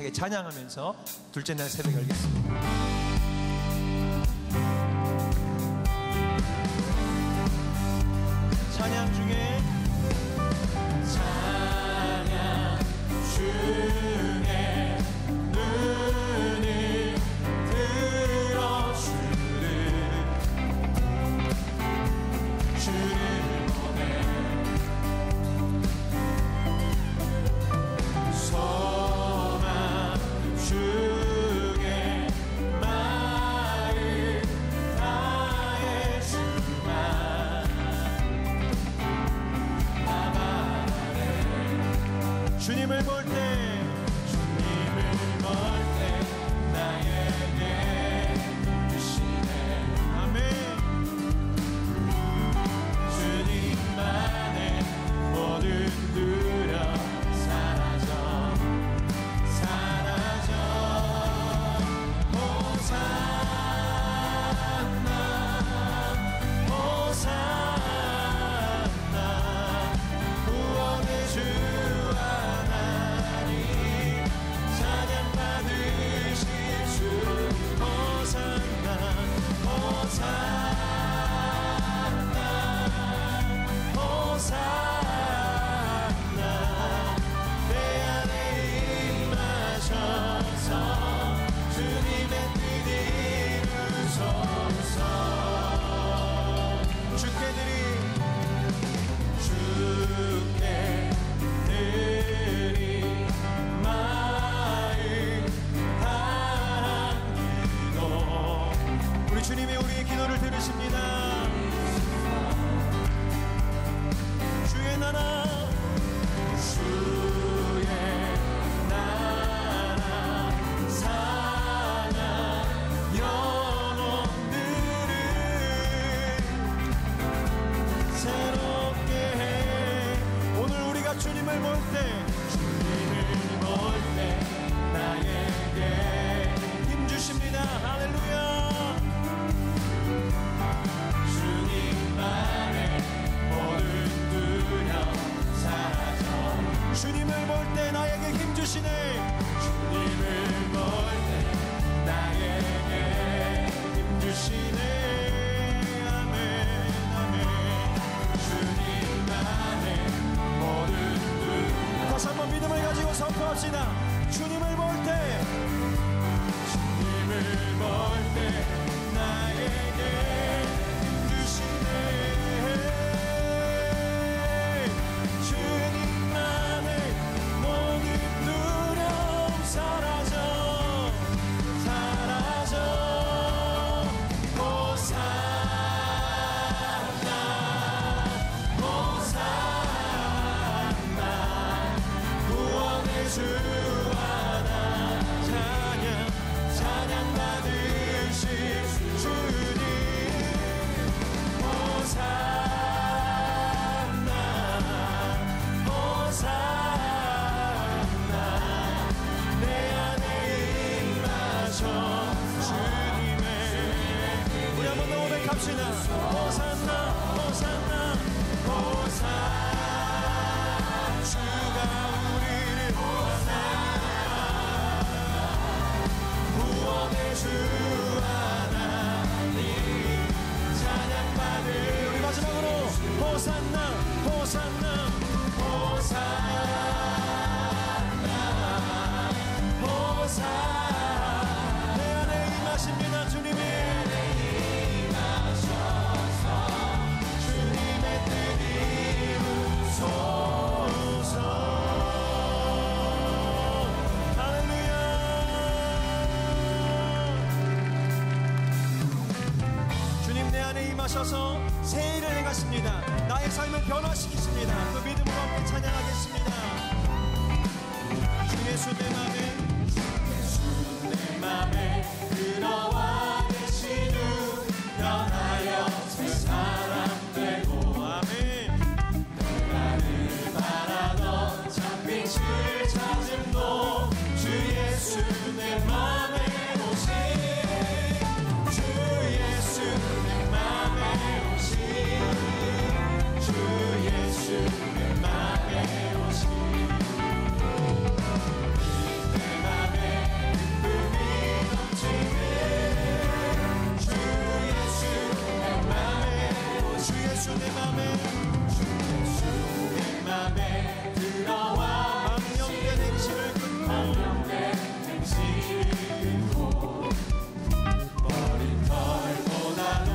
함께 찬양하면서 둘째 날 새벽 열겠습니다. 찬양 중에 눈을 들어주는 주를 보내 소망 주게 마음 다해 주만 나만의 주님을 볼 때 나에게 주시네 아멘. 주님만의 모든 두려 사라져 호산나 호산나 구원의 주 하나님 찬양 받으실 주 호산나 호산나 호산나 내 안에 임하셔서 주님의 뜻 이루소서 주께 드리 마음 다한 기도 우리 주님이 우리의 기도를 들으십니다. 주의 나라 주의 나라 사랑 영혼들을 새롭게 해 오늘 우리가 주님을 볼 때 주님을 볼 때 나에게 힘 주십니다. 할렐루야. 주님만의 모든 두려 사라져 주님을 볼 때 나에게 힘 주시네. 주님을 볼 때 나에게 힘 주시네 아멘 아멘 주님만의 모든 두려 다시 한번 믿음을 가지고 선포합시다. 주님을 볼 때 주님을 볼 때 나에게 힘 주시네 주님만의 모든 두려움 사라져 호산나 호산나 구원의 주 하나 찬양 받으실 주님 호산나 호산나 내 안에 임하셔 주님의 우리 한번 더 고백합시다. 호산나 호산나 호산나 주가 우리를 구원의 주 하나님 찬양 받을 우리 마지막으로 호산나 호산나 호산나 호산나 내 안에 임하십니다. 주님이 임하셔서 주님의 뜻 이루소서 할렐루야. 주님 내 안에 임하셔서 새 일을 행하십니다. 나의 삶을 변화시키십니다. 그 믿음으로 함께 찬양하겠습니다. 주 예수 내 맘에 내 맘에 들어와 계신 후 변하여 새 사람 되고 아멘. 나를 바라던 참빛을 찾음도 주 예수 내 맘에 오신 주 예수 내 맘에 오신 주 예수 내 맘에 오신 예수 내 맘에 주 예수 내 맘에 들어와 망령된 행실을 끊고 머리털보다도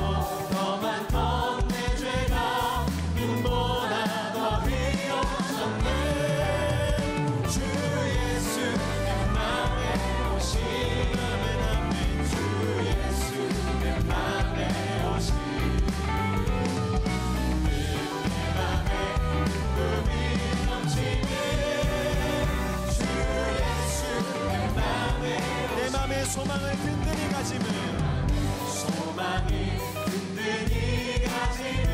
더 많던 내 죄가 눈보다 더 흘려졌네. 주 예수 내 맘에 오시네. 주 예수 내 맘에 오시네. 내 맘에 기쁨이 넘치네. 주 예수 내 맘에 소망을 든든히 가짐을 소망이 든든히 가지는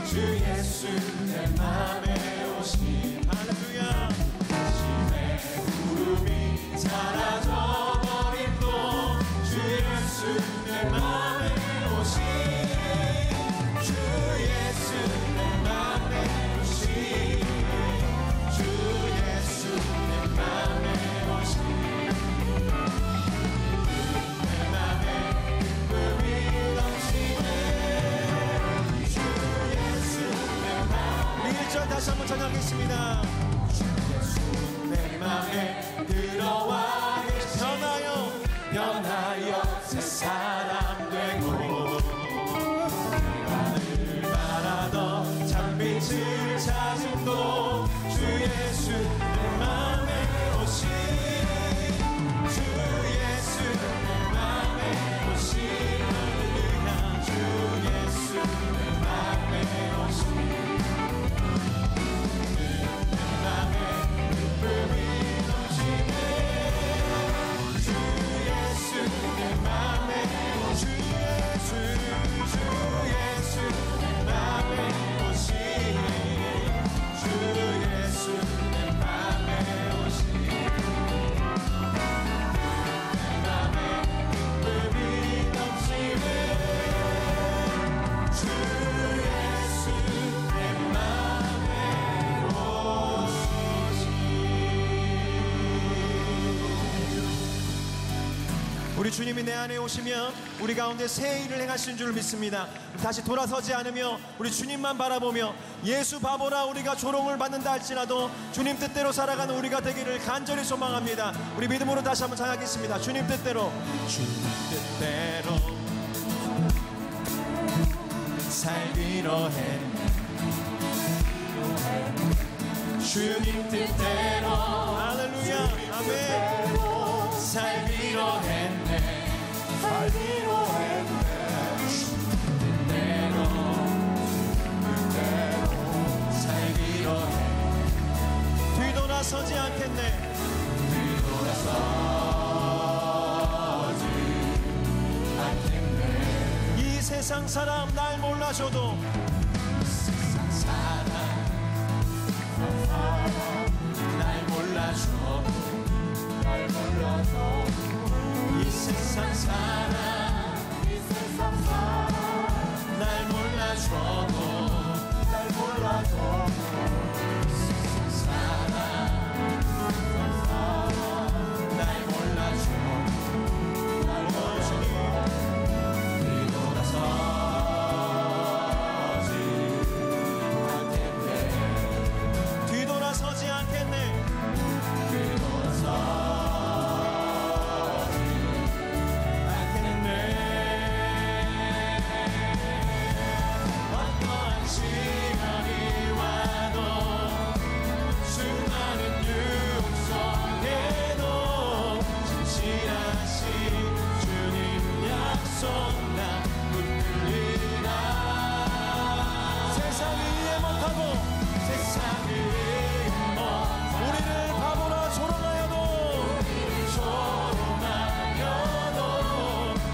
주 예수 내 맘에 오신 할렐루야 심의 구름이 사라져버림도 주 예수 내 맘에 오신 주 예수 내 맘에 오신 주 예수 내 맘에 오신 다시 한번 찬양하겠습니다. 주 예수 내 맘에 들어와 계시네. 변하여 새 사람 되고 하늘을 바라던 참빛을 찾음도 주 예수 내 맘에 오신 주 예수 내 맘에 오신 할렐루야 주 예수 내 맘에 오신 우리 주님이 내 안에 오시면 우리 가운데 새 일을 행하시는 줄 믿습니다. 다시 돌아서지 않으며 우리 주님만 바라보며 예수 바보라 우리가 조롱을 받는다 할지라도 주님 뜻대로 살아가는 우리가 되기를 간절히 소망합니다. 우리 믿음으로 다시 한번 찬양하겠습니다. 주님 뜻대로 주님 뜻대로 살기로 했네. 주님 뜻대로 할렐루야 아멘 살기로 했네. 살기로 했네. 주님 뜻대로 살기로 했네. 뒤돌아서지 않겠네. 뒤돌아서지 않겠네. 이 세상 사람 날 몰라줘도 세상 사람 날 몰라줘. 날 몰라줘. 이 세상 사람 날 몰라줘도 날 몰라줘도 이 세상 사람 날 몰라줘도 날 몰라줘도 뒤돌아서지 않겠네. 뒤돌아서지 않겠네. 어떠한 시련이 와도 수많은 육성에도 진실하신 주님 약속 난 붙들리라. 세상이 이해 못하고 세상을 이해 못하고 우리를 바보라 조롱하여도 조롱하여도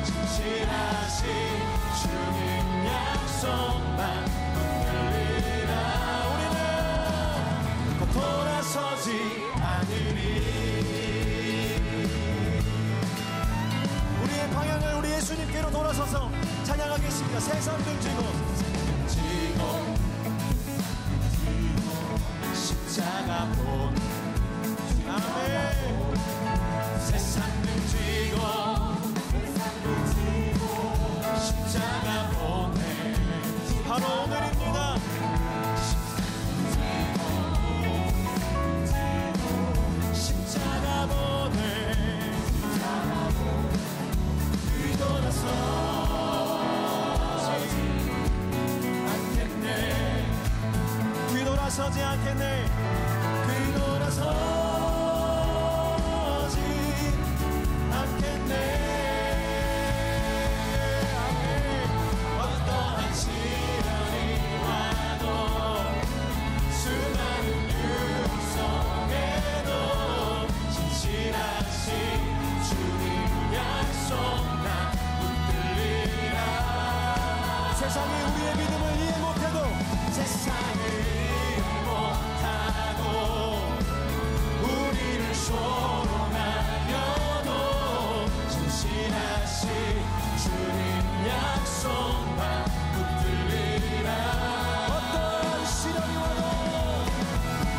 진실하신 주님 약속만 붙들리라. 우리는 돌아서지 않으리. 우리의 방향을 우리 예수님께로 돌아서서 찬양하겠습니다. 세상 등지고 지고 십자가 본 아멘. 세상 등지고 십자가 보내 바로 오늘입니다. 뒤돌아서지 않겠네. 뒤돌아서지 않겠네. 아멘. 어떠한 시련이 와도 수많은 유혹 속에도 진실하신 주님 약속 나 붙들리라. 세상이 우리의 믿음을 이해 못해도 세상을 이해 못하고 우리를 조롱하려도 진실하신 주님 약속 나 붙들리라. 어떠한 시련이 와도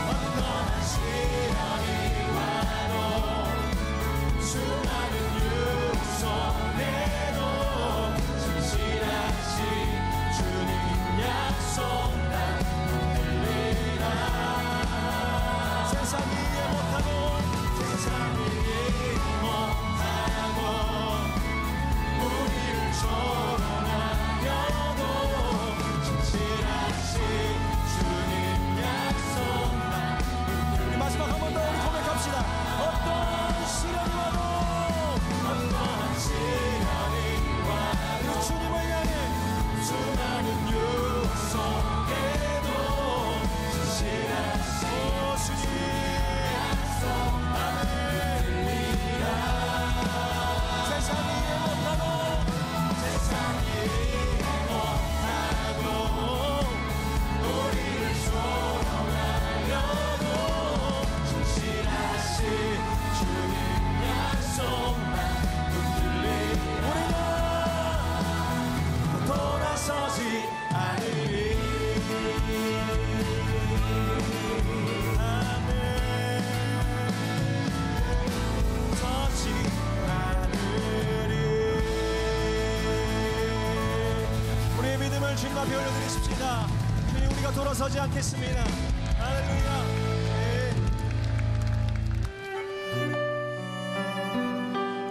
어떠한 시련이 와도 수많은 유혹 속에도 진실하신 주님 약속 나 붙들리라. 세상이 이해 못하고 세상이 이해 못하고 우리를 조롱하려도 진실하신 주님 약속 나 붙들리라. 마지막 한 번 더 우리 고백합시다. 어떠한 시련이 와도 어떠한 시련이 와도 주님을 향해 수많은 유혹 속에도 진실하신 주님 약속 아멘. 세상이 이해 못하고 세상이 이해 못하고 우리를 조롱하려도 진실하신 주님 약속만 붙들리라. 우리는 돌아서지 않으리. 아멘. 서지 않으리. 우리의 믿음을 주님 앞에 올려드리십시다. 주님, 우리가 돌아서지 않겠습니다. 할렐루야.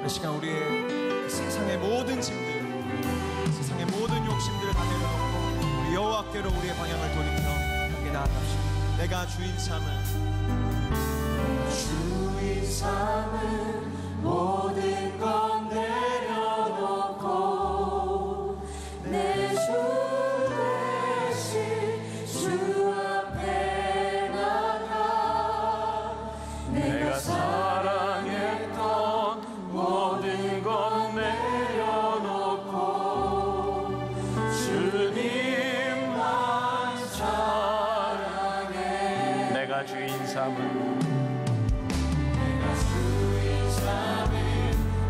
이 시간 우리의 세상의 모든 짐들, 세상의 모든 욕심들을 다 내려놓고 우리 여호와께로 우리의 방향을 돌이켜 함께 나아갑시다. 내가 주인 삼은 모든 건 내려놓고 내 주 대신 주 앞에 나가 내가 사랑했던 모든 건 내려놓고 주님만 사랑해. 내가 주인 삼은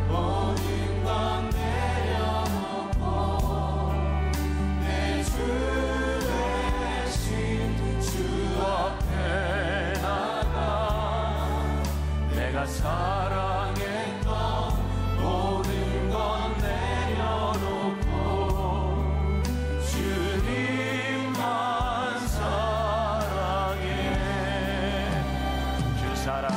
모든 건 내려놓고 내 주 대신 주 앞에 나가 내가 사랑했던 모든 건 내려놓고 주님만 사랑해. 주 사랑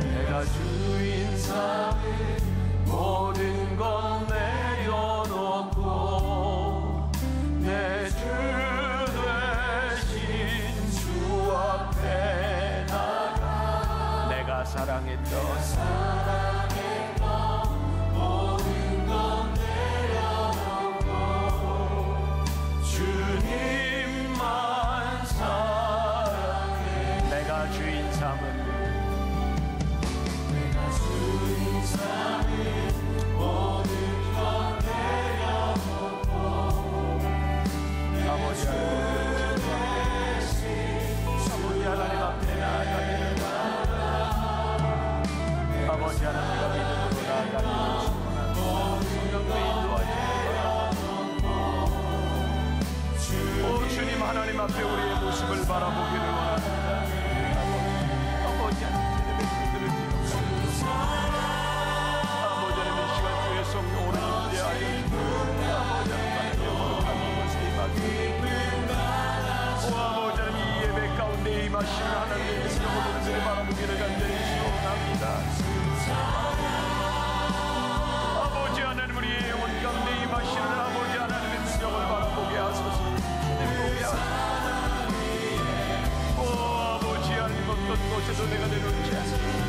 내가 주인 삼은 모든 건 내려놓고 내 주 대신 주 앞에 나가 내가 사랑했던 모든 건 내려놓고 주님만 사랑해. 내가 주인 삼은 모든 건 내려놓고 아버지 하나님 앞에 나아가기를 아버지 하나님과 믿음으로 나아가기를 성령도 인도하시옵소서. 오 주님 하나님 하나님 앞에 우리의 모습을 바라보기를 원합니다. 아버지 하나님의 백성들을 기억하시옵소서. 아버지 하나님 이 시간 주의 성령으로 임재하여 아버지 하나님 영으로 하는 것에 임하게 오 아버지 하나님 이 예배 가운데 임하시는 하나님의 능력으로 우리들을 바라보기를 간절히 소원합니다. 아버지 하나님 우리의 영혼 가운데 임하시는 아버지 하나님의 능력을 바라보게 하소서. 보게 하소서. 오 아버지 하나님 어떤 곳에도 내가 내놓지 않습니다.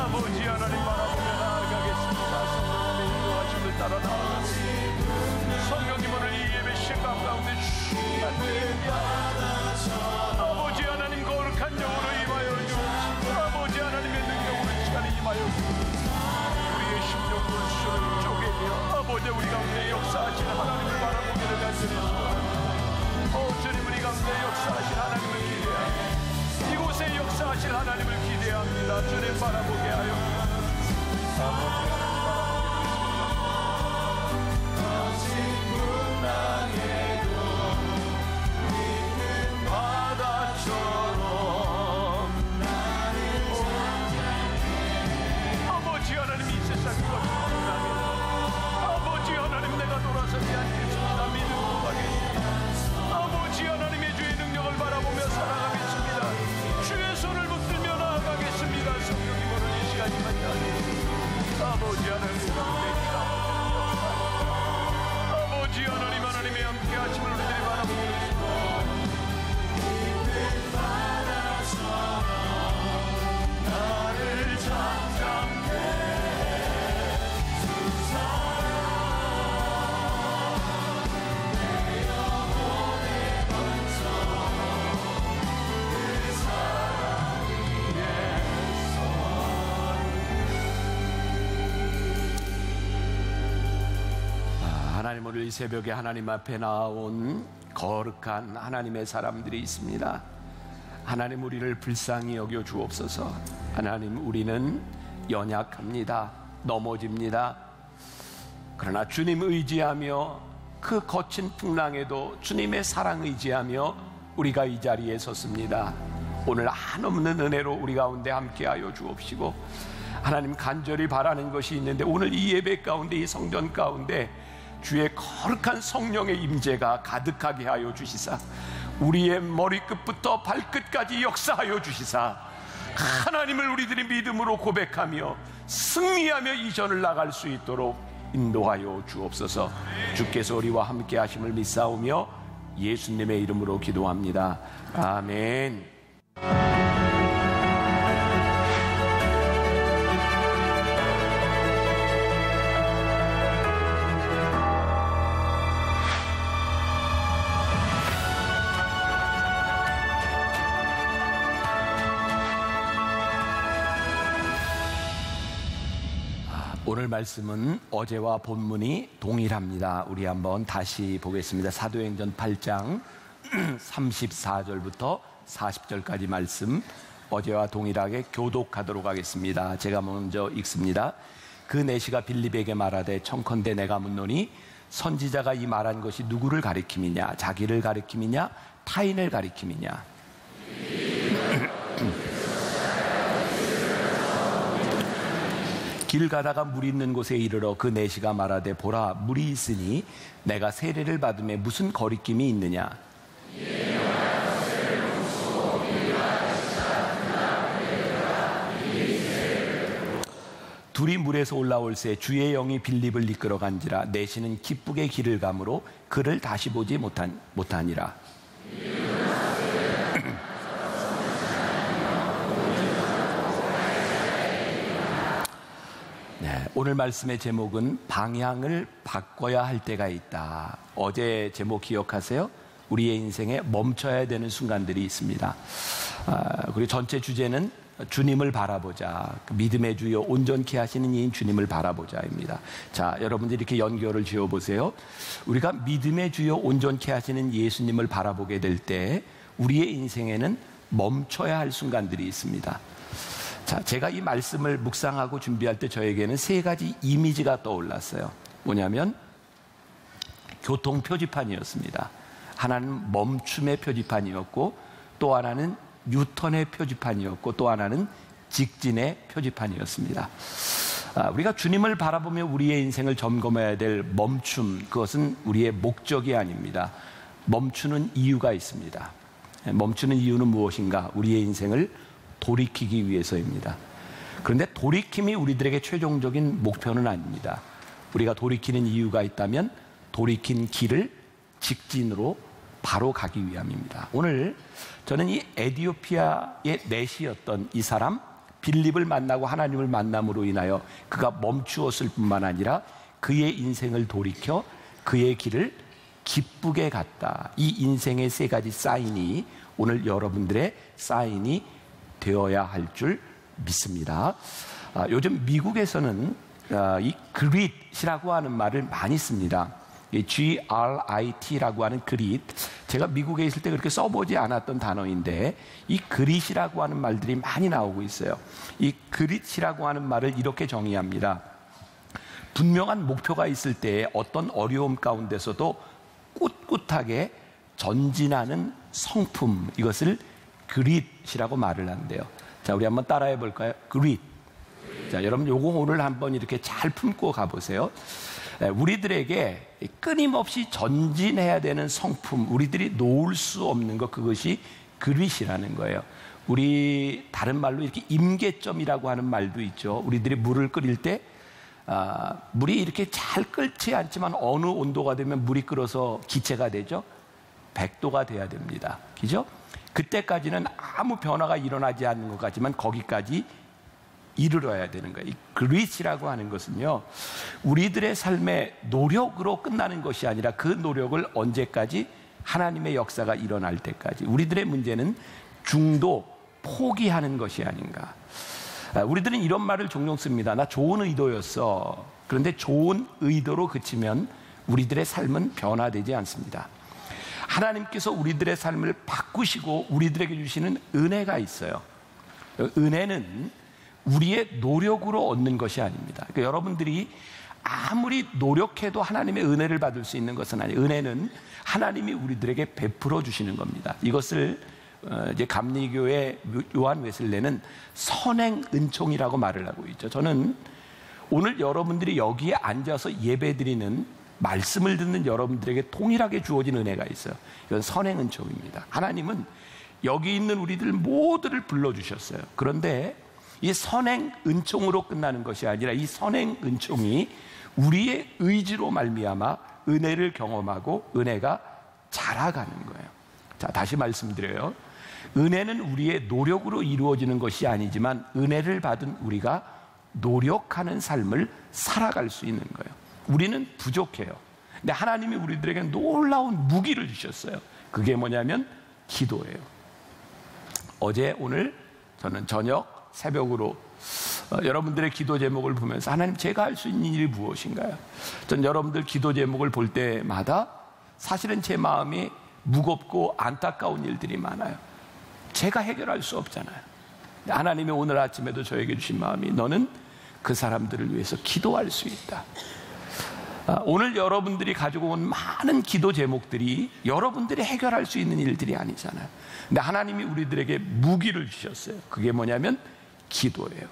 아버지 하나님 바라보며 나아가겠습니다. 성령님의 인도하심을 따라 나아가겠습니다. 성령님 오늘 이 예배 시간 가운데 아버지 하나님 거룩한 영으로 임하여 주옵시고 아버지 하나님의 능력으로 이 시간에 임하여 우리의 심령 골수를 쪼개며 아버지 우리 가운데 역사하신 하나님을 바라보기를 간절히 소원합니다. 주님 우리 가운데 역사하신 하나님을 기대합니다. 이곳에 역사하신 하나님을 기대합니다. 주님 바라보게 하여 아버지 하나님 아버지 하나님 하나님의 함께 하심을 우리들이 바라보고 나를 잠잠케 내 영혼의 반석 그 사랑 위에서 하나님 오늘 이 새벽에 하나님 앞에 나온 거룩한 하나님의 사람들이 있습니다. 하나님 우리를 불쌍히 여겨 주옵소서. 하나님 우리는 연약합니다. 넘어집니다. 그러나 주님 의지하며 그 거친 풍랑에도 주님의 사랑 의지하며 우리가 이 자리에 섰습니다. 오늘 한없는 은혜로 우리 가운데 함께하여 주옵시고 하나님 간절히 바라는 것이 있는데 오늘 이 예배 가운데 이 성전 가운데 주의 거룩한 성령의 임재가 가득하게 하여 주시사 우리의 머리끝부터 발끝까지 역사하여 주시사 하나님을 우리들이 믿음으로 고백하며 승리하며 이전을 나갈 수 있도록 인도하여 주옵소서. 주께서 우리와 함께 하심을 믿사오며 예수님의 이름으로 기도합니다. 아멘. 오늘 말씀은 어제와 본문이 동일합니다. 우리 한번 다시 보겠습니다. 사도행전 8장 34절부터 40절까지 말씀 어제와 동일하게 교독하도록 하겠습니다. 제가 먼저 읽습니다. 그 내시가 빌립에게 말하되 청컨대 내가 묻노니 선지자가 이 말한 것이 누구를 가리킴이냐 자기를 가리킴이냐 타인을 가리킴이냐 길 가다가 물 있는 곳에 이르러 그 내시가 말하되 보라 물이 있으니 내가 세례를 받음에 무슨 거리낌이 있느냐 둘이 물에서 올라올새 주의 영이 빌립을 이끌어 간지라 내시는 기쁘게 길을 가므로 그를 다시 보지 못하니라. 네, 오늘 말씀의 제목은 방향을 바꿔야 할 때가 있다. 어제 제목 기억하세요? 우리의 인생에 멈춰야 되는 순간들이 있습니다. 그리고 전체 주제는 주님을 바라보자. 믿음의 주여 온전케 하시는 이인 주님을 바라보자입니다. 자, 여러분들 이렇게 연결을 지어보세요. 우리가 믿음의 주여 온전케 하시는 예수님을 바라보게 될 때 우리의 인생에는 멈춰야 할 순간들이 있습니다. 자, 제가 이 말씀을 묵상하고 준비할 때 저에게는 세 가지 이미지가 떠올랐어요. 뭐냐면 교통 표지판이었습니다. 하나는 멈춤의 표지판이었고, 또 하나는 유턴의 표지판이었고, 또 하나는 직진의 표지판이었습니다. 우리가 주님을 바라보며 우리의 인생을 점검해야 될 멈춤, 그것은 우리의 목적이 아닙니다. 멈추는 이유가 있습니다. 멈추는 이유는 무엇인가? 우리의 인생을 돌이키기 위해서입니다. 그런데 돌이킴이 우리들에게 최종적인 목표는 아닙니다. 우리가 돌이키는 이유가 있다면 돌이킨 길을 직진으로 바로 가기 위함입니다. 오늘 저는 이 에디오피아의 내시였던 이 사람 빌립을 만나고 하나님을 만남으로 인하여 그가 멈추었을 뿐만 아니라 그의 인생을 돌이켜 그의 길을 기쁘게 갔다. 이 인생의 세 가지 사인이 오늘 여러분들의 사인이 되어야 할 줄 믿습니다. 요즘 미국에서는 이 그릿이라고 하는 말을 많이 씁니다. GRIT라고 하는 그릿, 제가 미국에 있을 때 그렇게 써보지 않았던 단어인데 이 그릿이라고 하는 말들이 많이 나오고 있어요. 이 그릿이라고 하는 말을 이렇게 정의합니다. 분명한 목표가 있을 때 어떤 어려움 가운데서도 꿋꿋하게 전진하는 성품, 이것을 그릿이라고 말을 한대요. 자, 우리 한번 따라해 볼까요? 그릿. 자, 여러분 요거 오늘 한번 이렇게 잘 품고 가보세요. 우리들에게 끊임없이 전진해야 되는 성품, 우리들이 놓을 수 없는 것, 그것이 그릿이라는 거예요. 우리 다른 말로 이렇게 임계점이라고 하는 말도 있죠. 우리들이 물을 끓일 때 물이 이렇게 잘 끓지 않지만 어느 온도가 되면 물이 끓어서 기체가 되죠? 100도가 돼야 됩니다. 그죠? 그때까지는 아무 변화가 일어나지 않는 것 같지만 거기까지 이르러야 되는 거예요. 이 그릿이라고 하는 것은요, 우리들의 삶의 노력으로 끝나는 것이 아니라 그 노력을 언제까지? 하나님의 역사가 일어날 때까지. 우리들의 문제는 중도 포기하는 것이 아닌가. 우리들은 이런 말을 종종 씁니다. 나 좋은 의도였어. 그런데 좋은 의도로 그치면 우리들의 삶은 변화되지 않습니다. 하나님께서 우리들의 삶을 바꾸시고 우리들에게 주시는 은혜가 있어요. 은혜는 우리의 노력으로 얻는 것이 아닙니다. 그러니까 여러분들이 아무리 노력해도 하나님의 은혜를 받을 수 있는 것은 아니에요. 은혜는 하나님이 우리들에게 베풀어 주시는 겁니다. 이것을 이제 감리교의 요한 웨슬레는 선행 은총이라고 말을 하고 있죠. 저는 오늘 여러분들이 여기에 앉아서 예배드리는 말씀을 듣는 여러분들에게 동일하게 주어진 은혜가 있어요. 이건 선행 은총입니다. 하나님은 여기 있는 우리들 모두를 불러주셨어요. 그런데 이 선행 은총으로 끝나는 것이 아니라 이 선행 은총이 우리의 의지로 말미암아 은혜를 경험하고 은혜가 자라가는 거예요. 자, 다시 말씀드려요. 은혜는 우리의 노력으로 이루어지는 것이 아니지만 은혜를 받은 우리가 노력하는 삶을 살아갈 수 있는 거예요. 우리는 부족해요. 근데 하나님이 우리들에게 놀라운 무기를 주셨어요. 그게 뭐냐면 기도예요. 어제 오늘 저는 저녁 새벽으로 여러분들의 기도 제목을 보면서 하나님, 제가 할 수 있는 일이 무엇인가요? 전 여러분들 기도 제목을 볼 때마다 사실은 제 마음이 무겁고 안타까운 일들이 많아요. 제가 해결할 수 없잖아요. 하나님이 오늘 아침에도 저에게 주신 마음이, 너는 그 사람들을 위해서 기도할 수 있다. 오늘 여러분들이 가지고 온 많은 기도 제목들이 여러분들이 해결할 수 있는 일들이 아니잖아요. 근데 하나님이 우리들에게 무기를 주셨어요. 그게 뭐냐면 기도예요.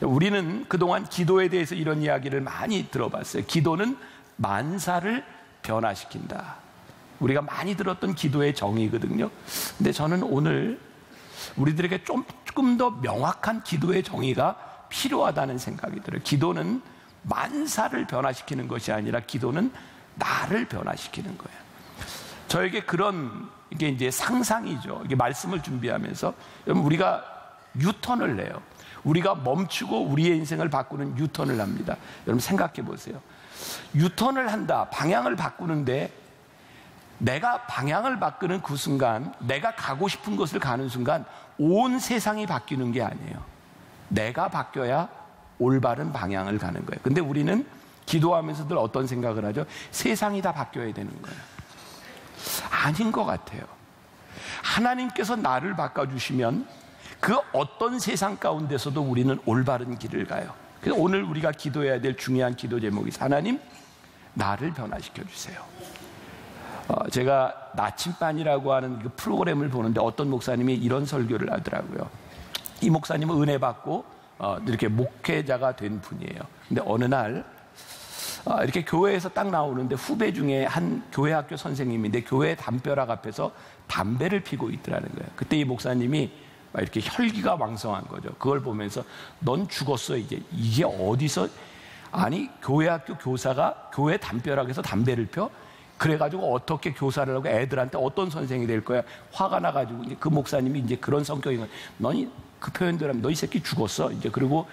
우리는 그동안 기도에 대해서 이런 이야기를 많이 들어봤어요. 기도는 만사를 변화시킨다. 우리가 많이 들었던 기도의 정의거든요. 근데 저는 오늘 우리들에게 조금 더 명확한 기도의 정의가 필요하다는 생각이 들어요. 기도는 만사를 변화시키는 것이 아니라 기도는 나를 변화시키는 거예요. 저에게 그런 이게 이제 상상이죠. 이게 말씀을 준비하면서 여러분, 우리가 유턴을 내요. 우리가 멈추고 우리의 인생을 바꾸는 유턴을 합니다. 여러분 생각해 보세요. 유턴을 한다, 방향을 바꾸는데 내가 방향을 바꾸는 그 순간, 내가 가고 싶은 곳을 가는 순간 온 세상이 바뀌는 게 아니에요. 내가 바뀌어야 올바른 방향을 가는 거예요. 근데 우리는 기도하면서 늘 어떤 생각을 하죠? 세상이 다 바뀌어야 되는 거예요. 아닌 것 같아요. 하나님께서 나를 바꿔주시면 그 어떤 세상 가운데서도 우리는 올바른 길을 가요. 그래서 오늘 우리가 기도해야 될 중요한 기도 제목이, 하나님, 나를 변화시켜 주세요. 제가 나침반이라고 하는 그 프로그램을 보는데 어떤 목사님이 이런 설교를 하더라고요. 이 목사님은 은혜 받고 이렇게 목회자가 된 분이에요. 근데 어느 날 이렇게 교회에서 딱 나오는데 후배 중에 한 교회 학교 선생님인데 교회 담벼락 앞에서 담배를 피고 있더라는 거예요. 그때 이 목사님이 막 이렇게 혈기가 왕성한 거죠. 그걸 보면서 넌 죽었어 이제. 이게 어디서, 아니 교회 학교 교사가 교회 담벼락에서 담배를 펴? 그래가지고 어떻게 교사를 하고 애들한테 어떤 선생이 될 거야? 화가 나가지고 이제 그 목사님이 이제 그런 성격인 거예요. 너니 그 표현대로 하면 너 이 새끼 죽었어 이제. 그리고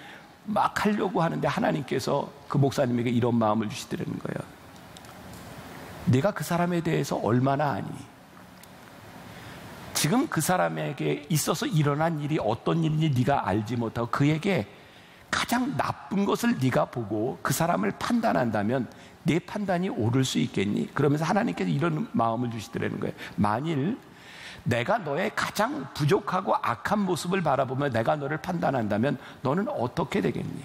막 하려고 하는데 하나님께서 그 목사님에게 이런 마음을 주시더라는 거예요. 네가 그 사람에 대해서 얼마나 아니? 지금 그 사람에게 있어서 일어난 일이 어떤 일인지 네가 알지 못하고 그에게 가장 나쁜 것을 네가 보고 그 사람을 판단한다면 네 판단이 옳을 수 있겠니? 그러면서 하나님께서 이런 마음을 주시더라는 거예요. 만일 내가 너의 가장 부족하고 악한 모습을 바라보며 내가 너를 판단한다면 너는 어떻게 되겠니?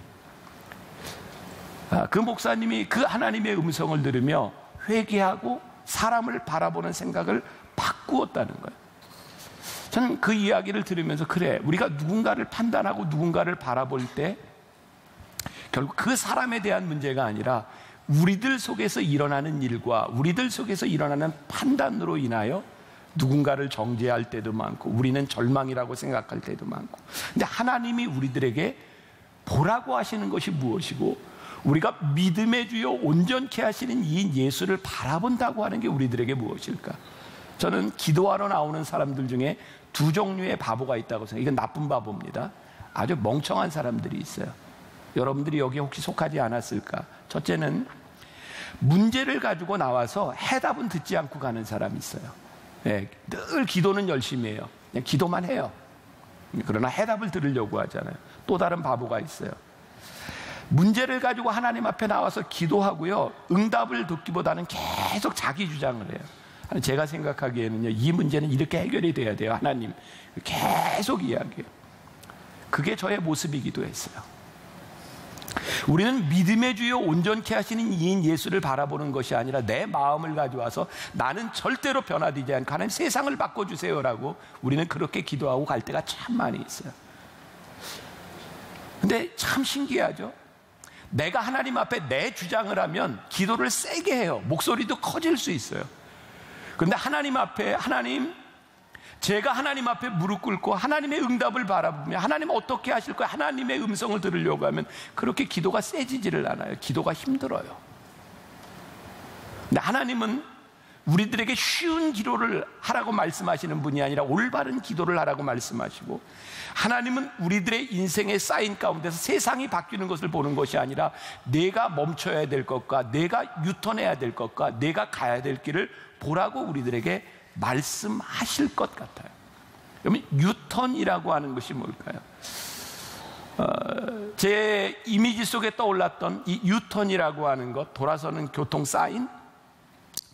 그 목사님이 그 하나님의 음성을 들으며 회개하고 사람을 바라보는 생각을 바꾸었다는 거예요. 저는 그 이야기를 들으면서 그래, 우리가 누군가를 판단하고 누군가를 바라볼 때 결국 그 사람에 대한 문제가 아니라 우리들 속에서 일어나는 일과 우리들 속에서 일어나는 판단으로 인하여 누군가를 정죄할 때도 많고 우리는 절망이라고 생각할 때도 많고, 근데 하나님이 우리들에게 보라고 하시는 것이 무엇이고 우리가 믿음의 주요 온전케 하시는 이 예수를 바라본다고 하는 게 우리들에게 무엇일까? 저는 기도하러 나오는 사람들 중에 두 종류의 바보가 있다고 생각해요. 이건 나쁜 바보입니다. 아주 멍청한 사람들이 있어요. 여러분들이 여기에 혹시 속하지 않았을까? 첫째는 문제를 가지고 나와서 해답은 듣지 않고 가는 사람이 있어요. 네, 늘 기도는 열심히 해요. 그냥 기도만 해요. 그러나 해답을 들으려고 하잖아요. 또 다른 바보가 있어요. 문제를 가지고 하나님 앞에 나와서 기도하고요, 응답을 듣기보다는 계속 자기 주장을 해요. 제가 생각하기에는요, 이 문제는 이렇게 해결이 돼야 돼요, 하나님. 계속 이야기해요. 그게 저의 모습이기도 했어요. 우리는 믿음의 주요 온전케 하시는 이인 예수를 바라보는 것이 아니라 내 마음을 가져와서 나는 절대로 변화되지 않고 하나님 세상을 바꿔주세요라고 우리는 그렇게 기도하고 갈 때가 참 많이 있어요. 근데 참 신기하죠? 내가 하나님 앞에 내 주장을 하면 기도를 세게 해요. 목소리도 커질 수 있어요. 그런데 하나님 앞에, 하나님, 제가 하나님 앞에 무릎 꿇고 하나님의 응답을 바라보며 하나님 어떻게 하실 거야? 하나님의 음성을 들으려고 하면 그렇게 기도가 세지지를 않아요. 기도가 힘들어요. 근데 하나님은 우리들에게 쉬운 기도를 하라고 말씀하시는 분이 아니라 올바른 기도를 하라고 말씀하시고, 하나님은 우리들의 인생의 쌓인 가운데서 세상이 바뀌는 것을 보는 것이 아니라 내가 멈춰야 될 것과 내가 유턴해야 될 것과 내가 가야 될 길을 보라고 우리들에게 말씀하실 것 같아요. 그러면 유턴이라고 하는 것이 뭘까요? 제 이미지 속에 떠올랐던 이 유턴이라고 하는 것, 돌아서는 교통 사인,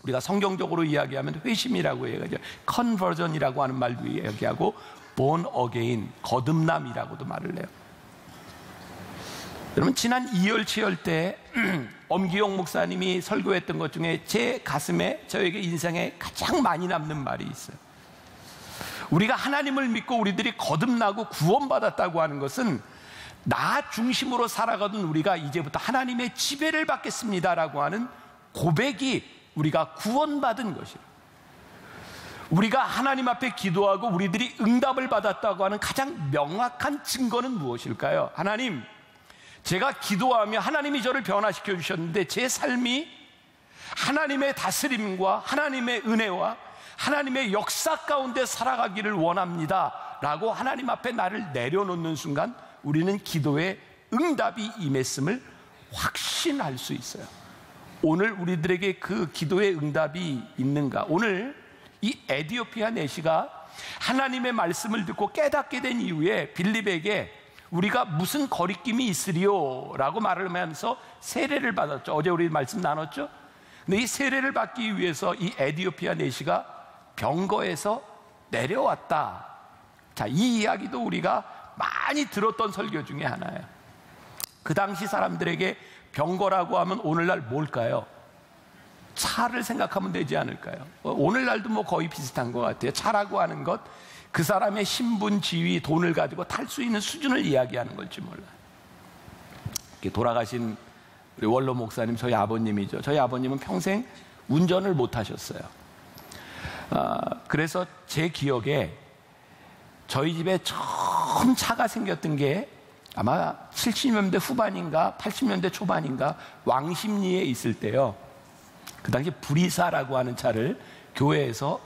우리가 성경적으로 이야기하면 회심이라고 얘기하죠. 컨버전이라고 하는 말도 이야기하고 born again, 거듭남이라고도 말을 해요. 여러분, 지난 이열치열 때 엄기용 목사님이 설교했던 것 중에 제 가슴에, 저에게 인생에 가장 많이 남는 말이 있어요. 우리가 하나님을 믿고 우리들이 거듭나고 구원받았다고 하는 것은 나 중심으로 살아가던 우리가 이제부터 하나님의 지배를 받겠습니다라고 하는 고백이 우리가 구원받은 것이에요. 우리가 하나님 앞에 기도하고 우리들이 응답을 받았다고 하는 가장 명확한 증거는 무엇일까요? 하나님, 제가 기도하며 하나님이 저를 변화시켜 주셨는데 제 삶이 하나님의 다스림과 하나님의 은혜와 하나님의 역사 가운데 살아가기를 원합니다 라고 하나님 앞에 나를 내려놓는 순간 우리는 기도에 응답이 임했음을 확신할 수 있어요. 오늘 우리들에게 그 기도의 응답이 있는가? 오늘 이 에디오피아 내시가 하나님의 말씀을 듣고 깨닫게 된 이후에 빌립에게 우리가 무슨 거리낌이 있으리요? 라고 말을 하면서 세례를 받았죠. 어제 우리 말씀 나눴죠? 근데 이 세례를 받기 위해서 이 에디오피아 내시가 병거에서 내려왔다. 자, 이 이야기도 우리가 많이 들었던 설교 중에 하나예요. 그 당시 사람들에게 병거라고 하면 오늘날 뭘까요? 차를 생각하면 되지 않을까요? 오늘날도 뭐 거의 비슷한 것 같아요. 차라고 하는 것, 그 사람의 신분, 지위, 돈을 가지고 탈 수 있는 수준을 이야기하는 걸지 몰라요. 돌아가신 우리 원로 목사님, 저희 아버님이죠. 저희 아버님은 평생 운전을 못 하셨어요. 그래서 제 기억에 저희 집에 처음 차가 생겼던 게 아마 70년대 후반인가 80년대 초반인가 왕십리에 있을 때요. 그 당시 브리사라고 하는 차를 교회에서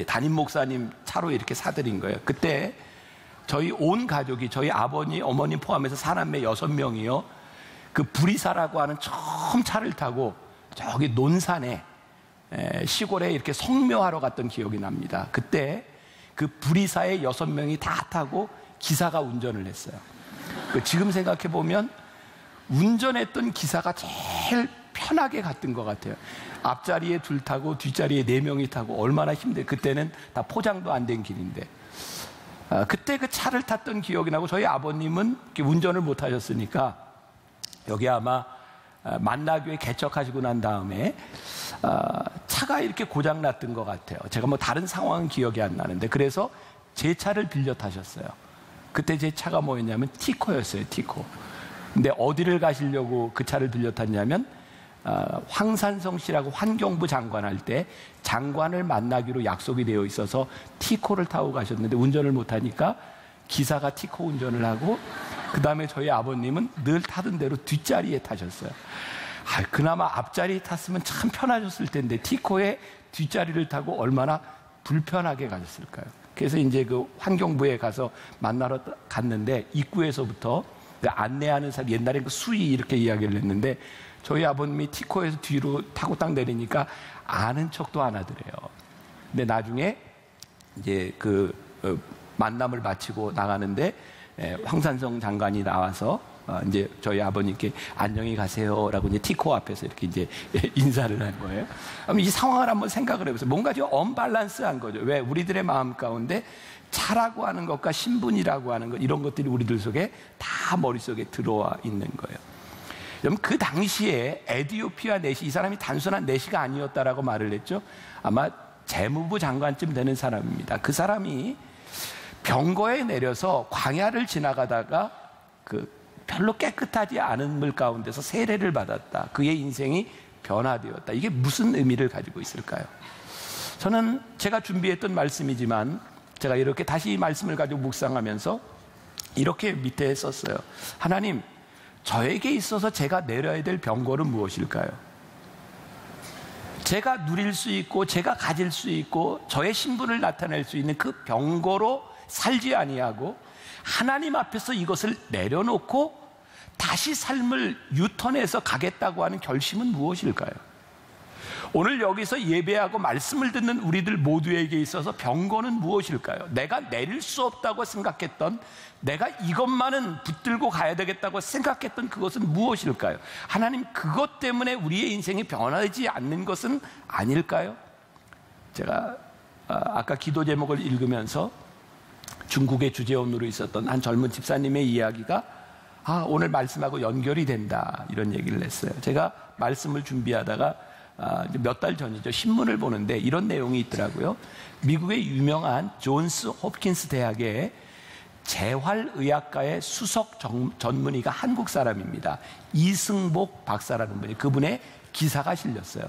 담임 목사님 차로 이렇게 사드린 거예요. 그때 저희 온 가족이, 저희 아버님, 어머님 포함해서 사남매 6명이요. 그 브리사라고 하는 처음 차를 타고 저기 논산에 시골에 이렇게 성묘하러 갔던 기억이 납니다. 그때 그 브리사의 6명이 다 타고 기사가 운전을 했어요. 지금 생각해 보면 운전했던 기사가 제일 편하게 갔던 것 같아요. 앞자리에 2 타고 뒷자리에 4명이 타고 얼마나 힘들어요. 그때는 다 포장도 안 된 길인데 그때 그 차를 탔던 기억이 나고, 저희 아버님은 운전을 못 하셨으니까 여기 아마 만나교회 개척하시고 난 다음에 차가 이렇게 고장 났던 것 같아요. 제가 뭐 다른 상황은 기억이 안 나는데, 그래서 제 차를 빌려 타셨어요. 그때 제 차가 뭐였냐면 티코였어요. 티코. 근데 어디를 가시려고 그 차를 빌려 탔냐면 황산성 씨라고 환경부 장관 할 때 장관을 만나기로 약속이 되어 있어서 티코를 타고 가셨는데 운전을 못하니까 기사가 티코 운전을 하고, 그 다음에 저희 아버님은 늘 타던 대로 뒷자리에 타셨어요. 그나마 앞자리에 탔으면 참 편하셨을 텐데 티코의 뒷자리를 타고 얼마나 불편하게 가셨을까요? 그래서 이제 그 환경부에 가서 만나러 갔는데 입구에서부터 안내하는 사람, 옛날에 그 수위 이렇게 이야기를 했는데 저희 아버님이 티코에서 뒤로 타고 딱 내리니까 아는 척도 안 하더래요. 근데 나중에 이제 그 만남을 마치고 나가는데 황산성 장관이 나와서 이제 저희 아버님께 안녕히 가세요라고 이제 티코 앞에서 이렇게 이제 인사를 한 거예요. 그럼 이 상황을 한번 생각을 해보세요. 뭔가 좀 언밸런스한 거죠. 왜? 우리들의 마음 가운데 차라고 하는 것과 신분이라고 하는 것, 이런 것들이 우리들 속에 다 머릿속에 들어와 있는 거예요. 여러분, 그 당시에 에디오피아 내시, 이 사람이 단순한 내시가 아니었다라고 말을 했죠. 아마 재무부 장관쯤 되는 사람입니다. 그 사람이 병거에 내려서 광야를 지나가다가 별로 깨끗하지 않은 물 가운데서 세례를 받았다. 그의 인생이 변화되었다. 이게 무슨 의미를 가지고 있을까요? 저는 제가 준비했던 말씀이지만 제가 이렇게 다시 이 말씀을 가지고 묵상하면서 이렇게 밑에 썼어요. 하나님, 저에게 있어서 제가 내려야 될 병거는 무엇일까요? 제가 누릴 수 있고 제가 가질 수 있고 저의 신분을 나타낼 수 있는 그 병거로 살지 아니하고 하나님 앞에서 이것을 내려놓고 다시 삶을 유턴해서 가겠다고 하는 결심은 무엇일까요? 오늘 여기서 예배하고 말씀을 듣는 우리들 모두에게 있어서 병거는 무엇일까요? 내가 내릴 수 없다고 생각했던, 내가 이것만은 붙들고 가야 되겠다고 생각했던 그것은 무엇일까요? 하나님, 그것 때문에 우리의 인생이 변하지 않는 것은 아닐까요? 제가 아까 기도 제목을 읽으면서 중국의 주재원으로 있었던 한 젊은 집사님의 이야기가 오늘 말씀하고 연결이 된다, 이런 얘기를 했어요. 제가 말씀을 준비하다가 몇 달 전이죠. 신문을 보는데 이런 내용이 있더라고요. 미국의 유명한 존스 홉킨스 대학의 재활의학과의 수석 전문의가 한국 사람입니다. 이승복 박사라는 분이, 그분의 기사가 실렸어요.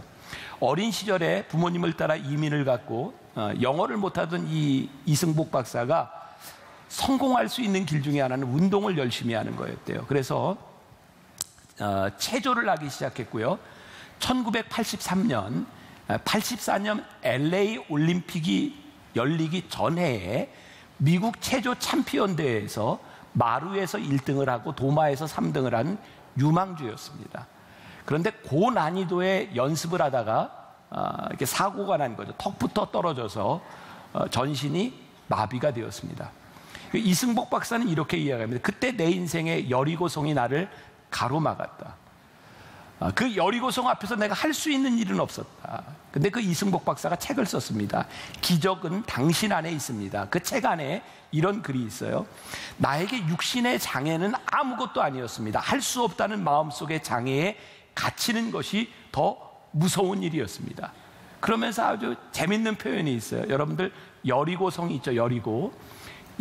어린 시절에 부모님을 따라 이민을 갔고 영어를 못하던 이 이승복 박사가 성공할 수 있는 길 중에 하나는 운동을 열심히 하는 거였대요. 그래서 체조를 하기 시작했고요. 1983년, 84년 LA 올림픽이 열리기 전해에 미국 체조 챔피언 대회에서 마루에서 1등을 하고 도마에서 3등을 한 유망주였습니다. 그런데 고난이도의 연습을 하다가 이렇게 사고가 난 거죠. 턱부터 떨어져서 전신이 마비가 되었습니다. 이승복 박사는 이렇게 이야기합니다. 그때 내 인생의 여리고성이 나를 가로막았다. 그 여리고성 앞에서 내가 할 수 있는 일은 없었다. 근데 그 이승복 박사가 책을 썼습니다. 기적은 당신 안에 있습니다. 그 책 안에 이런 글이 있어요. 나에게 육신의 장애는 아무것도 아니었습니다. 할 수 없다는 마음속의 장애에 갇히는 것이 더 무서운 일이었습니다. 그러면서 아주 재밌는 표현이 있어요. 여러분들 여리고성이 있죠.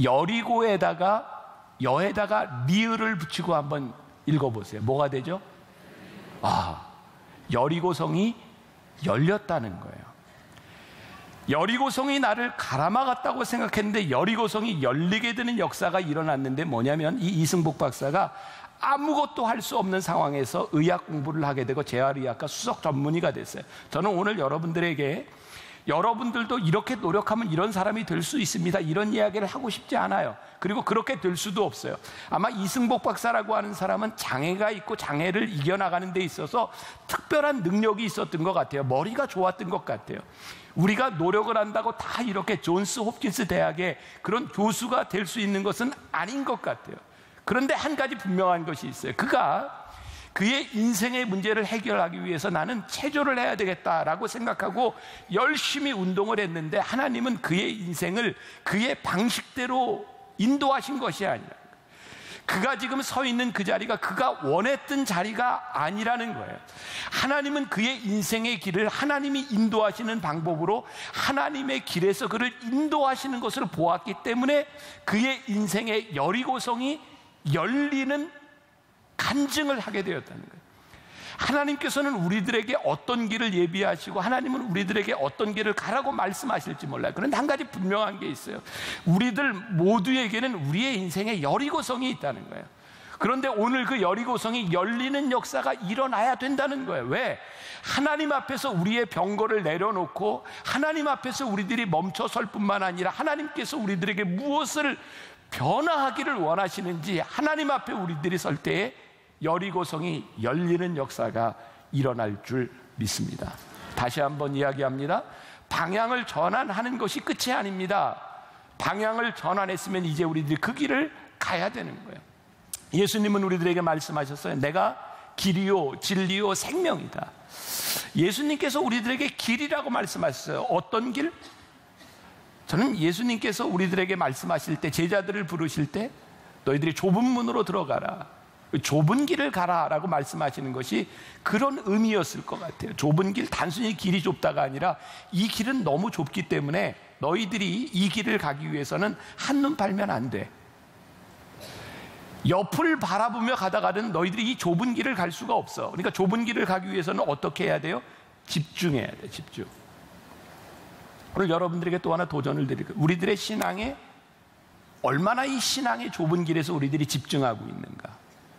여리고에다가 여에다가 리을을 붙이고 한번 읽어보세요. 뭐가 되죠? 여리고성이 열렸다는 거예요. 여리고성이 나를 가라막았다고 생각했는데 여리고성이 열리게 되는 역사가 일어났는데 뭐냐면 이 이승복 박사가 아무것도 할 수 없는 상황에서 의학 공부를 하게 되고 재활의학과 수석 전문의가 됐어요. 저는 오늘 여러분들에게 여러분들도 이렇게 노력하면 이런 사람이 될 수 있습니다, 이런 이야기를 하고 싶지 않아요. 그리고 그렇게 될 수도 없어요. 아마 이승복 박사라고 하는 사람은 장애가 있고 장애를 이겨나가는 데 있어서 특별한 능력이 있었던 것 같아요. 머리가 좋았던 것 같아요. 우리가 노력을 한다고 다 이렇게 존스 홉킨스 대학의 그런 교수가 될 수 있는 것은 아닌 것 같아요. 그런데 한 가지 분명한 것이 있어요. 그가 그의 인생의 문제를 해결하기 위해서 나는 체조를 해야 되겠다라고 생각하고 열심히 운동을 했는데 하나님은 그의 인생을 그의 방식대로 인도하신 것이 아니라, 그가 지금 서 있는 그 자리가 그가 원했던 자리가 아니라는 거예요. 하나님은 그의 인생의 길을 하나님이 인도하시는 방법으로 하나님의 길에서 그를 인도하시는 것을 보았기 때문에 그의 인생의 여리고성이 열리는 간증을 하게 되었다는 거예요. 하나님께서는 우리들에게 어떤 길을 예비하시고 하나님은 우리들에게 어떤 길을 가라고 말씀하실지 몰라요. 그런데 한 가지 분명한 게 있어요. 우리들 모두에게는 우리의 인생에 여리고성이 있다는 거예요. 그런데 오늘 그 여리고성이 열리는 역사가 일어나야 된다는 거예요. 왜? 하나님 앞에서 우리의 병거를 내려놓고 하나님 앞에서 우리들이 멈춰설 뿐만 아니라 하나님께서 우리들에게 무엇을 변화하기를 원하시는지 하나님 앞에 우리들이 설 때에 여리고성이 열리는 역사가 일어날 줄 믿습니다. 다시 한번 이야기합니다. 방향을 전환하는 것이 끝이 아닙니다. 방향을 전환했으면 이제 우리들이 그 길을 가야 되는 거예요. 예수님은 우리들에게 말씀하셨어요. 내가 길이요 진리요 생명이다. 예수님께서 우리들에게 길이라고 말씀하셨어요. 어떤 길? 저는 예수님께서 우리들에게 말씀하실 때, 제자들을 부르실 때 너희들이 좁은 문으로 들어가라, 좁은 길을 가라라고 말씀하시는 것이 그런 의미였을 것 같아요. 좁은 길, 단순히 길이 좁다가 아니라 이 길은 너무 좁기 때문에 너희들이 이 길을 가기 위해서는 한눈 팔면 안 돼. 옆을 바라보며 가다가는 너희들이 이 좁은 길을 갈 수가 없어. 그러니까 좁은 길을 가기 위해서는 어떻게 해야 돼요? 집중해야 돼. 집중. 오늘 여러분들에게 또 하나 도전을 드릴게요. 우리들의 신앙에 얼마나 이 신앙의 좁은 길에서 우리들이 집중하고 있는가.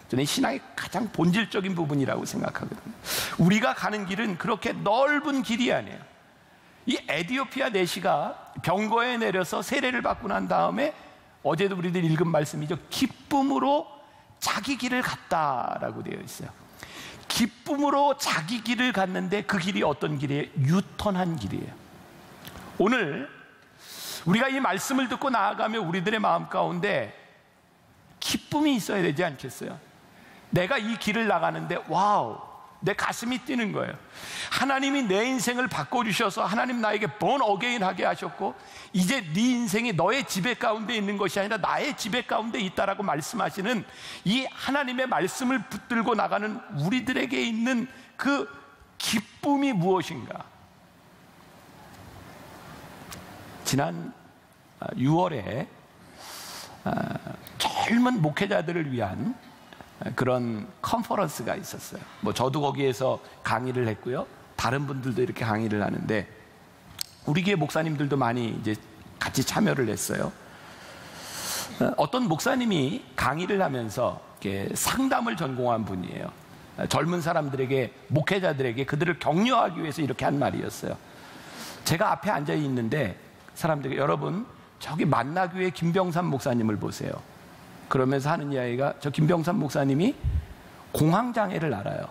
저는 신앙의 가장 본질적인 부분이라고 생각하거든요. 우리가 가는 길은 그렇게 넓은 길이 아니에요. 이 에티오피아 내시가 병거에 내려서 세례를 받고 난 다음에 어제도 우리들 읽은 말씀이죠. 기쁨으로 자기 길을 갔다라고 되어 있어요. 기쁨으로 자기 길을 갔는데 그 길이 어떤 길이에요? 유턴한 길이에요. 오늘 우리가 이 말씀을 듣고 나아가며 우리들의 마음 가운데 기쁨이 있어야 되지 않겠어요? 내가 이 길을 나가는데 와우, 내 가슴이 뛰는 거예요. 하나님이 내 인생을 바꿔주셔서 하나님 나에게 born again 하게 하셨고 이제 네 인생이 너의 지배 가운데 있는 것이 아니라 나의 지배 가운데 있다라고 말씀하시는 이 하나님의 말씀을 붙들고 나가는 우리들에게 있는 그 기쁨이 무엇인가? 지난 6월에 젊은 목회자들을 위한 그런 컨퍼런스가 있었어요. 뭐 저도 거기에서 강의를 했고요. 다른 분들도 이렇게 강의를 하는데 우리 교회 목사님들도 많이 이제 같이 참여를 했어요. 어떤 목사님이 강의를 하면서 이렇게 상담을 전공한 분이에요. 젊은 사람들에게, 목회자들에게 그들을 격려하기 위해서 이렇게 한 말이었어요. 제가 앞에 앉아 있는데 사람들이 여러분 저기 만나교회 김병삼 목사님을 보세요. 그러면서 하는 이야기가 저 김병삼 목사님이 공황장애를 앓아요.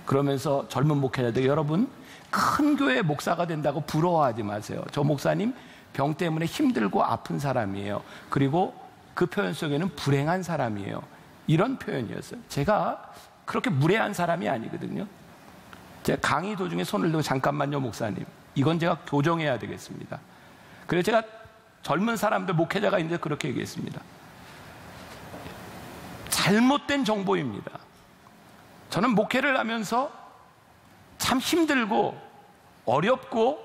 그러면서 젊은 목회자들 여러분 큰 교회 목사가 된다고 부러워하지 마세요. 저 목사님 병 때문에 힘들고 아픈 사람이에요. 그리고 그 표현 속에는 불행한 사람이에요. 이런 표현이었어요. 제가 그렇게 무례한 사람이 아니거든요. 제가 강의 도중에 손을 들고 잠깐만요 목사님, 이건 제가 교정해야 되겠습니다. 그래서 제가 젊은 사람들 목회자가 있는데 그렇게 얘기했습니다. 잘못된 정보입니다. 저는 목회를 하면서 참 힘들고 어렵고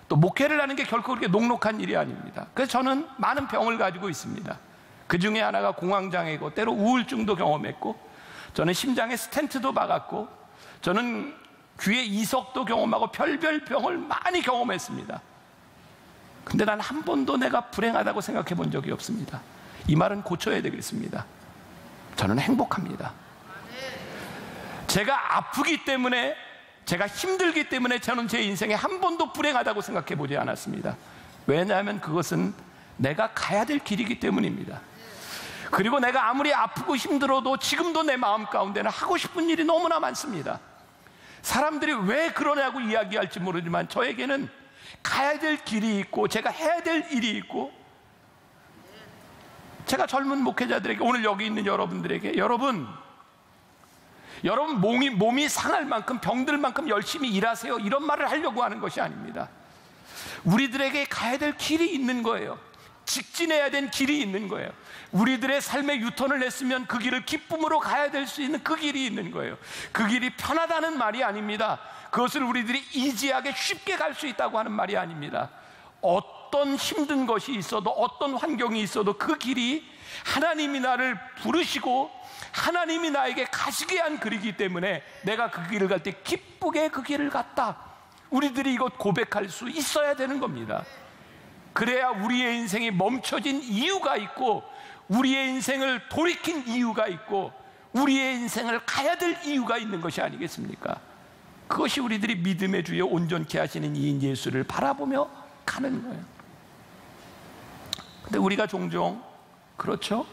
또 목회를 하는 게 결코 그렇게 녹록한 일이 아닙니다. 그래서 저는 많은 병을 가지고 있습니다. 그 중에 하나가 공황장애고 때로 우울증도 경험했고, 저는 심장에 스텐트도 박았고, 저는 귀에 이석도 경험하고 별별 병을 많이 경험했습니다. 근데 난 한 번도 내가 불행하다고 생각해 본 적이 없습니다. 이 말은 고쳐야 되겠습니다. 저는 행복합니다. 제가 아프기 때문에, 제가 힘들기 때문에 저는 제 인생에 한 번도 불행하다고 생각해 보지 않았습니다. 왜냐하면 그것은 내가 가야 될 길이기 때문입니다. 그리고 내가 아무리 아프고 힘들어도 지금도 내 마음 가운데는 하고 싶은 일이 너무나 많습니다. 사람들이 왜 그러냐고 이야기할지 모르지만 저에게는 가야 될 길이 있고 제가 해야 될 일이 있고, 제가 젊은 목회자들에게, 오늘 여기 있는 여러분들에게, 여러분 몸이 상할 만큼, 병들 만큼 열심히 일하세요, 이런 말을 하려고 하는 것이 아닙니다. 우리들에게 가야 될 길이 있는 거예요. 직진해야 될 길이 있는 거예요. 우리들의 삶의 유턴을 했으면 그 길을 기쁨으로 가야 될 수 있는 그 길이 있는 거예요. 그 길이 편하다는 말이 아닙니다. 그것을 우리들이 이지하게 쉽게 갈 수 있다고 하는 말이 아닙니다. 어떤 힘든 것이 있어도, 어떤 환경이 있어도 그 길이 하나님이 나를 부르시고 하나님이 나에게 가시게 한 길이기 때문에 내가 그 길을 갈 때 기쁘게 그 길을 갔다, 우리들이 이것 고백할 수 있어야 되는 겁니다. 그래야 우리의 인생이 멈춰진 이유가 있고, 우리의 인생을 돌이킨 이유가 있고, 우리의 인생을 가야 될 이유가 있는 것이 아니겠습니까? 그것이 우리들이 믿음의 주여 온전케 하시는 이인 예수를 바라보며 가는 거예요. 근데 우리가 종종, 그렇죠?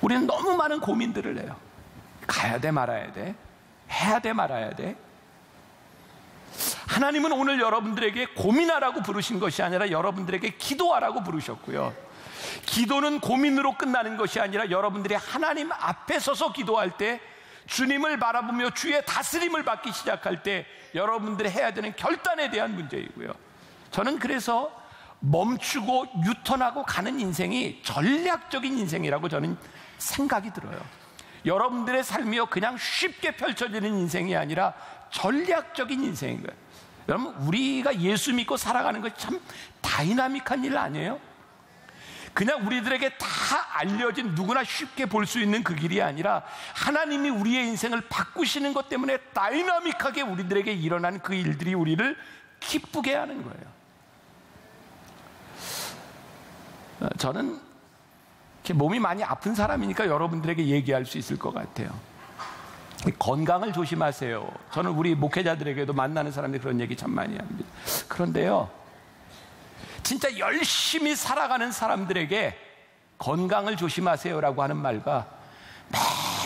우리는 너무 많은 고민들을 해요. 가야 돼 말아야 돼? 해야 돼 말아야 돼? 하나님은 오늘 여러분들에게 고민하라고 부르신 것이 아니라 여러분들에게 기도하라고 부르셨고요, 기도는 고민으로 끝나는 것이 아니라 여러분들이 하나님 앞에 서서 기도할 때, 주님을 바라보며 주의 다스림을 받기 시작할 때 여러분들이 해야 되는 결단에 대한 문제이고요, 저는 그래서 멈추고 유턴하고 가는 인생이 전략적인 인생이라고 저는 생각이 들어요. 여러분들의 삶이요, 그냥 쉽게 펼쳐지는 인생이 아니라 전략적인 인생인 거예요. 여러분, 우리가 예수 믿고 살아가는 것이 참 다이나믹한 일 아니에요? 그냥 우리들에게 다 알려진, 누구나 쉽게 볼 수 있는 그 길이 아니라 하나님이 우리의 인생을 바꾸시는 것 때문에 다이나믹하게 우리들에게 일어난 그 일들이 우리를 기쁘게 하는 거예요. 저는 이렇게 몸이 많이 아픈 사람이니까 여러분들에게 얘기할 수 있을 것 같아요. 건강을 조심하세요. 저는 우리 목회자들에게도 만나는 사람들이 그런 얘기 참 많이 합니다. 그런데요, 진짜 열심히 살아가는 사람들에게 건강을 조심하세요라고 하는 말과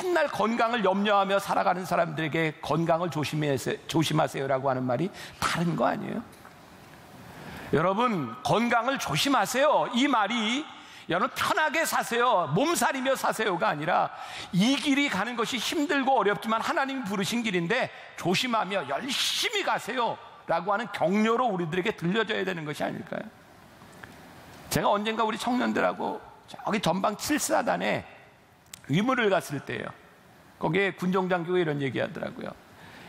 맨날 건강을 염려하며 살아가는 사람들에게 건강을 조심하세요라고 하는 말이 다른 거 아니에요? 여러분, 건강을 조심하세요, 이 말이 여러분 편하게 사세요, 몸살이며 사세요가 아니라 이 길이 가는 것이 힘들고 어렵지만 하나님이 부르신 길인데 조심하며 열심히 가세요 라고 하는 격려로 우리들에게 들려져야 되는 것이 아닐까요? 제가 언젠가 우리 청년들하고 저기 전방 7사단에 위문을 갔을 때요, 거기에 군종장교가 이런 얘기 하더라고요.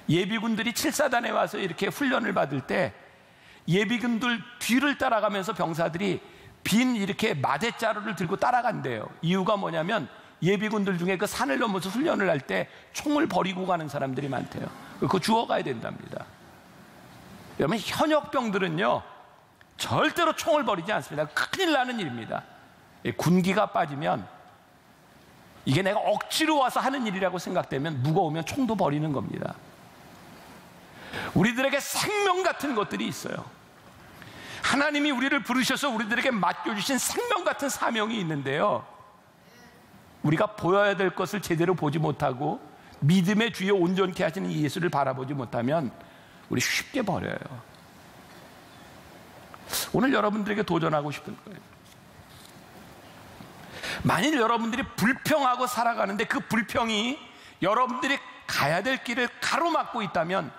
예비군들이 7사단에 와서 이렇게 훈련을 받을 때 예비군들 뒤를 따라가면서 병사들이 빈 이렇게 마대자루를 들고 따라간대요. 이유가 뭐냐면 예비군들 중에 그 산을 넘어서 훈련을 할 때 총을 버리고 가는 사람들이 많대요. 그거 주워가야 된답니다. 여러분, 현역병들은요 절대로 총을 버리지 않습니다. 큰일 나는 일입니다. 군기가 빠지면, 이게 내가 억지로 와서 하는 일이라고 생각되면 무거우면 총도 버리는 겁니다. 우리들에게 생명 같은 것들이 있어요. 하나님이 우리를 부르셔서 우리들에게 맡겨주신 생명 같은 사명이 있는데요, 우리가 보여야 될 것을 제대로 보지 못하고 믿음의 주여 온전케 하시는 이 예수를 바라보지 못하면 우리 쉽게 버려요. 오늘 여러분들에게 도전하고 싶은 거예요. 만일 여러분들이 불평하고 살아가는데 그 불평이 여러분들이 가야 될 길을 가로막고 있다면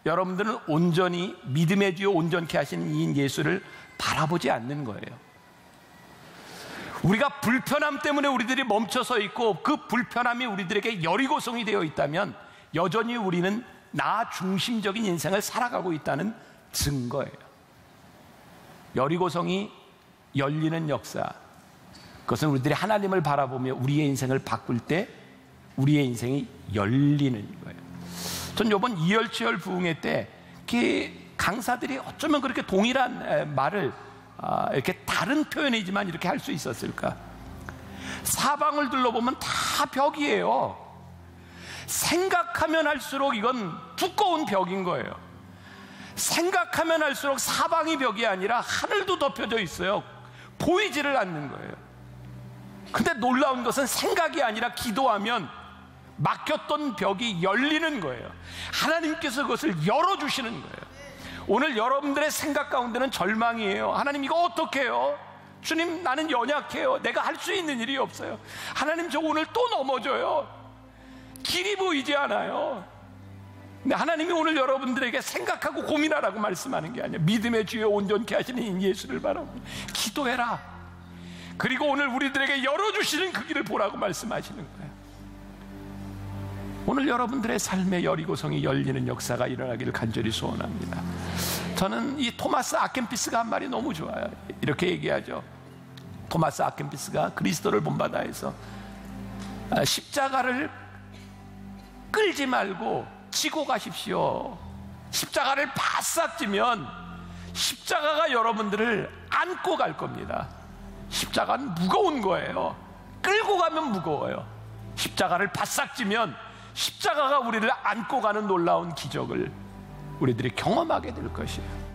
여러분들은 온전히 믿음의 주여 온전케 하시는 이인 예수를 바라보지 않는 거예요. 우리가 불편함 때문에 우리들이 멈춰서 있고 그 불편함이 우리들에게 여리고성이 되어 있다면 여전히 우리는 나 중심적인 인생을 살아가고 있다는 증거예요. 여리고성이 열리는 역사, 그것은 우리들이 하나님을 바라보며 우리의 인생을 바꿀 때 우리의 인생이 열리는 거예요. 전 이번 이열치열 부흥회 때 강사들이 어쩌면 그렇게 동일한 말을 이렇게 다른 표현이지만 이렇게 할 수 있었을까? 사방을 둘러보면 다 벽이에요. 생각하면 할수록 이건 두꺼운 벽인 거예요. 생각하면 할수록 사방이 벽이 아니라 하늘도 덮여져 있어요. 보이지를 않는 거예요. 근데 놀라운 것은 생각이 아니라 기도하면 막혔던 벽이 열리는 거예요. 하나님께서 그것을 열어주시는 거예요. 오늘 여러분들의 생각 가운데는 절망이에요. 하나님 이거 어떻게 해요? 주님 나는 연약해요. 내가 할 수 있는 일이 없어요. 하나님 저 오늘 또 넘어져요. 길이 보이지 않아요. 근데 하나님이 오늘 여러분들에게 생각하고 고민하라고 말씀하는 게 아니에요. 믿음의 주여 온전케 하시는 예수를 바라보고 기도해라. 그리고 오늘 우리들에게 열어주시는 그 길을 보라고 말씀하시는 거예요. 오늘 여러분들의 삶의 여리고성이 열리는 역사가 일어나기를 간절히 소원합니다. 저는 이 토마스 아켄피스가 한 말이 너무 좋아요. 이렇게 얘기하죠. 토마스 아켄피스가 그리스도를 본받아해서 십자가를 끌지 말고 지고 가십시오. 십자가를 바싹 지면 십자가가 여러분들을 안고 갈 겁니다. 십자가는 무거운 거예요. 끌고 가면 무거워요. 십자가를 바싹 지면 십자가가 우리를 안고 가는 놀라운 기적을 우리들이 경험하게 될 것이에요.